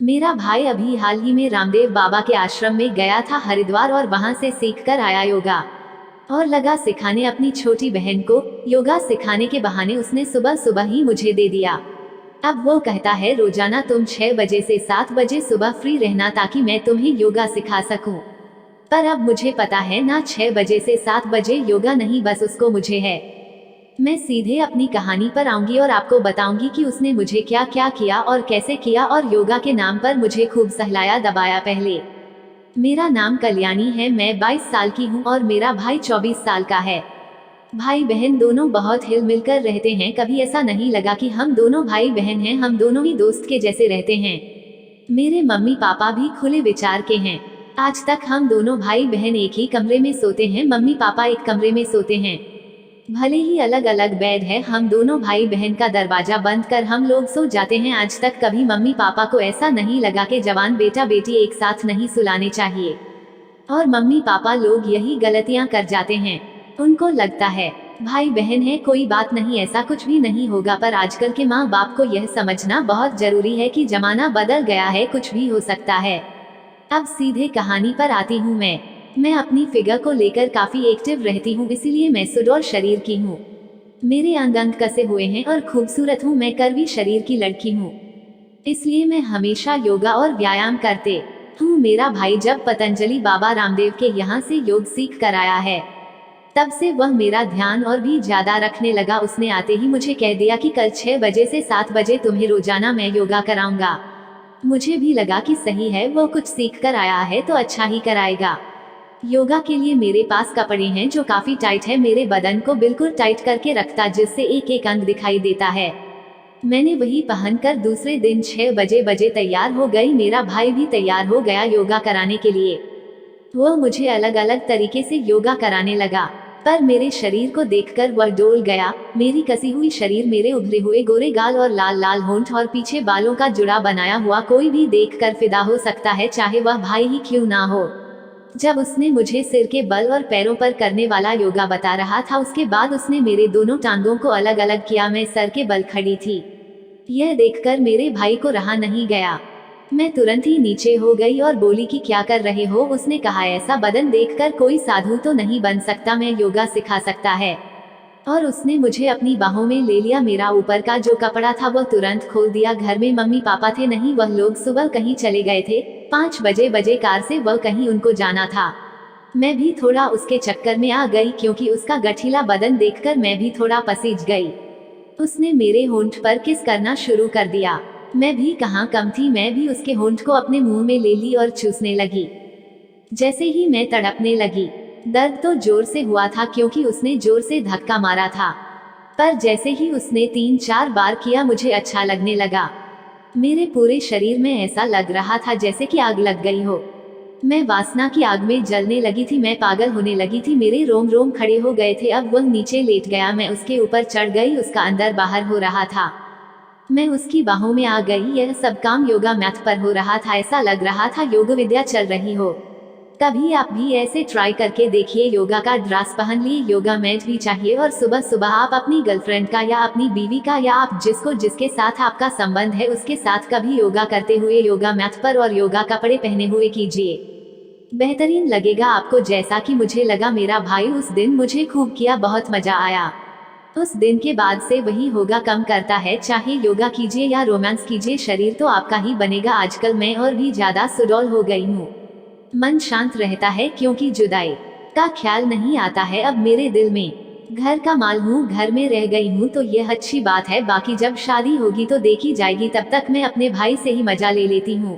मेरा भाई अभी हाल ही में रामदेव बाबा के आश्रम में गया था हरिद्वार और वहां से सीख कर आया योगा और लगा सिखाने अपनी छोटी बहन को। योगा सिखाने के बहाने उसने सुबह सुबह ही मुझे दे दिया। अब वो कहता है रोजाना तुम 6 बजे से 7 बजे सुबह फ्री रहना ताकि मैं तुम्हें योगा सिखा सकूं। पर अब मुझे पता है ना 6 बजे से 7 बजे योगा नहीं, बस उसको मुझे है। मैं सीधे अपनी कहानी पर आऊंगी और आपको बताऊंगी कि उसने मुझे क्या क्या किया और कैसे किया और योगा के नाम पर मुझे खूब सहलाया दबाया। पहले मेरा नाम कल्याणी है, मैं 22 साल की हूँ और मेरा भाई 24 साल का है। भाई बहन दोनों बहुत हिल मिलकर रहते हैं, कभी ऐसा नहीं लगा कि हम दोनों भाई बहन हैं, हम दोनों ही दोस्त के जैसे रहते हैं। मेरे मम्मी पापा भी खुले विचार के हैं। आज तक हम दोनों भाई बहन एक ही कमरे में सोते हैं, मम्मी पापा एक कमरे में सोते हैं। भले ही अलग अलग बेड है, हम दोनों भाई बहन का दरवाजा बंद कर हम लोग सो जाते हैं। आज तक कभी मम्मी पापा को ऐसा नहीं लगा कि जवान बेटा बेटी एक साथ नहीं सुलाने चाहिए। और मम्मी पापा लोग यही गलतियां कर जाते हैं। उनको लगता है भाई बहन है कोई बात नहीं, ऐसा कुछ भी नहीं होगा। पर आजकल के माँ बाप को यह समझना बहुत जरूरी है कि जमाना बदल गया है, कुछ भी हो सकता है। अब सीधे कहानी पर आती हूँ। मैं अपनी फिगर को लेकर काफी एक्टिव रहती हूँ, इसीलिए मैं सुडौल शरीर की हूँ। मेरे अंग अंग कसे हुए हैं और खूबसूरत हूँ, मैं कर्वी शरीर की लड़की हूँ, इसलिए मैं हमेशा योगा और व्यायाम करते हूँ। मेरा भाई जब पतंजलि बाबा रामदेव के यहाँ से योग सीख कर आया है, तब से वह मेरा ध्यान और भी ज्यादा रखने लगा। उसने आते ही मुझे कह दिया कि कल 6 बजे से 7 बजे तुम्हें रोजाना मैं योगा कराऊंगा। मुझे भी लगा कि सही है, वो कुछ सीख कर आया है तो अच्छा ही कराएगा। योगा के लिए मेरे पास कपड़े हैं जो काफी टाइट है, मेरे बदन को बिल्कुल टाइट करके रखता, जिससे एक एक अंग दिखाई देता है। मैंने वही पहनकर दूसरे दिन 6 बजे तैयार हो गई। मेरा भाई भी तैयार हो गया योगा कराने के लिए। वो मुझे अलग अलग तरीके से योगा कराने लगा, पर मेरे शरीर को देखकर वह डोल गया। मेरी कसी हुई शरीर, मेरे उभरे हुए गोरे गाल और लाल लाल होंठ और पीछे बालों का जुड़ा बनाया हुआ, कोई भी देखकर फिदा हो सकता है, चाहे वह भाई ही क्यों ना हो। जब उसने मुझे सिर के बल और पैरों पर करने वाला योगा बता रहा था, उसके बाद उसने मेरे दोनों टांगों को अलग अलग किया। मैं सर के बल खड़ी थी। यह देखकर मेरे भाई को रहा नहीं गया। मैं तुरंत ही नीचे हो गई और बोली कि क्या कर रहे हो। उसने कहा ऐसा बदन देखकर कोई साधु तो नहीं बन सकता, मैं योगा सिखा सकता है। और उसने मुझे अपनी बाहों में ले लिया। मेरा ऊपर का जो कपड़ा था वो तुरंत खोल दिया। घर में मम्मी पापा थे नहीं, वह लोग सुबह कहीं चले गए थे। 5 बजे कार से वह कहीं उनको जाना था। मैं भी थोड़ा उसके चक्कर में आ गई, क्योंकि उसका गठीला बदन देखकर मैं भी थोड़ा पसीज गई। उसने मेरे होंठ पर किस करना शुरू कर दिया। मैं भी कहाँ कम थी, मैं भी उसके होंठ को अपने मुंह में ले ली और चूसने लगी। जैसे ही मैं तड़पने लगी, दर्द तो जोर से हुआ था क्योंकि उसने जोर से धक्का मारा था, पर जैसे ही उसने 3-4 बार किया मुझे अच्छा लगने लगा। मेरे पूरे शरीर में ऐसा लग रहा था जैसे कि आग लग गई हो। मैं वासना की आग में जलने लगी थी, मैं पागल होने लगी थी, मेरे रोम रोम खड़े हो गए थे। अब वह नीचे लेट गया, मैं उसके ऊपर चढ़ गई, उसका अंदर बाहर हो रहा था, मैं उसकी बाहों में आ गई। यह सब काम योगा मैट पर हो रहा था, ऐसा लग रहा था योग विद्या चल रही हो। कभी आप भी ऐसे ट्राई करके देखिए। योगा का ड्रेस पहन लिए, योगा मैट भी चाहिए, और सुबह सुबह आप अपनी गर्लफ्रेंड का या अपनी बीवी का या आप जिसको जिसके साथ आपका संबंध है उसके साथ कभी योगा करते हुए योगा मैट पर और योगा कपड़े पहने हुए कीजिए। बेहतरीन लगेगा आपको, जैसा कि मुझे लगा। मेरा भाई उस दिन मुझे खूब किया, बहुत मजा आया। उस दिन के बाद से वही योगा कम करता है। चाहे योगा कीजिए या रोमांस कीजिए, शरीर तो आपका ही बनेगा। आजकल मैं और भी ज्यादा सुडौल हो गई हूँ। मन शांत रहता है क्योंकि जुदाई का ख्याल नहीं आता है अब मेरे दिल में। घर का माल हूँ, घर में रह गई हूँ तो यह अच्छी बात है, बाकी जब शादी होगी तो देखी जाएगी। तब तक मैं अपने भाई से ही मजा ले लेती हूँ।